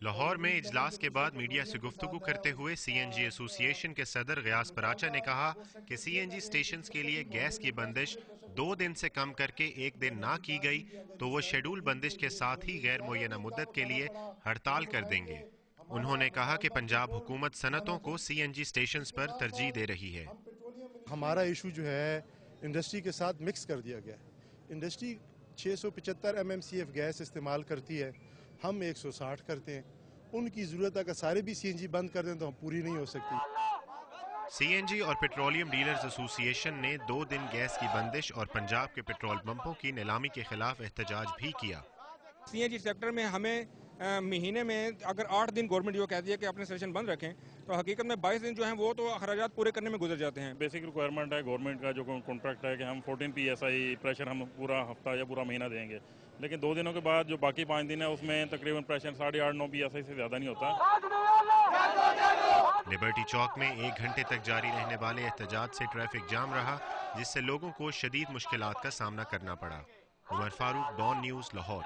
لاہور میں اجلاس کے بعد میڈیا سے گفتگو کرتے ہوئے سی این جی ایسوسی ایشن کے صدر غیاث پراچا نے کہا کہ سی این جی اسٹیشنز کے لیے گیس کی بندش 2 دن سے کم کر کے 1 دن نہ کی گئی تو وہ شیڈول بندش کے ساتھ ہی غیر معینہ مدت کے لیے ہڑتال کر دیں گے۔ انہوں نے کہا کہ پنجاب حکومت صنعتوں کو سی این جی اسٹیشنز پر ترجیح دے رہی ہے۔ ہمارا ایشو جو ہے انڈسٹری کے ساتھ مکس کر دیا گیا ہے۔ انڈسٹری 675 MMCF گیس استعمال کرتی ہے، ہم 160 کرتے ہیں۔ ان کی ضرورت اگر سارے بھی سی این جی بند کر دیں تو ہم پوری نہیں ہو سکتی۔ سی این جی اور پیٹرولیم ڈیلرز ایسوسی ایشن نے 2 دن گیس کی بندش اور پنجاب کے پیٹرول پمپوں کی نیلامی کے خلاف احتجاج بھی کیا۔ سی این جی سیکٹر میں ہمیں مہینے میں اگر 8 دن گورنمنٹ جو کہتی ہے کہ اپنے اسٹیشن بند رکھیں تو حقیقت میں 22 دن جو ہیں وہ تو اخراجات پورے کرنے میں گزر جاتے ہیں۔ بیسک ریکوائرمنٹ ہے گورنمنٹ کا جو کانٹریکٹ ہے کہ ہم 14 PSI پریشر ہم پورا ہفتہ یا پورا مہینہ دیں گے، لیکن 2 دنوں کے بعد جو باقی 5 دن ہے اس میں تقریباً پریشر 8.5-9 PSI سے زیادہ نہیں ہوتا۔ لبرٹی چوک میں 1 گھنٹے تک جاری رہنے والے احتجاج سے ٹریفک جام رہا، جس سے لوگوں کو شدید مشکلات کا سامنا کرنا پڑا۔ عمر فاروق، ڈان نیوز، لاہور۔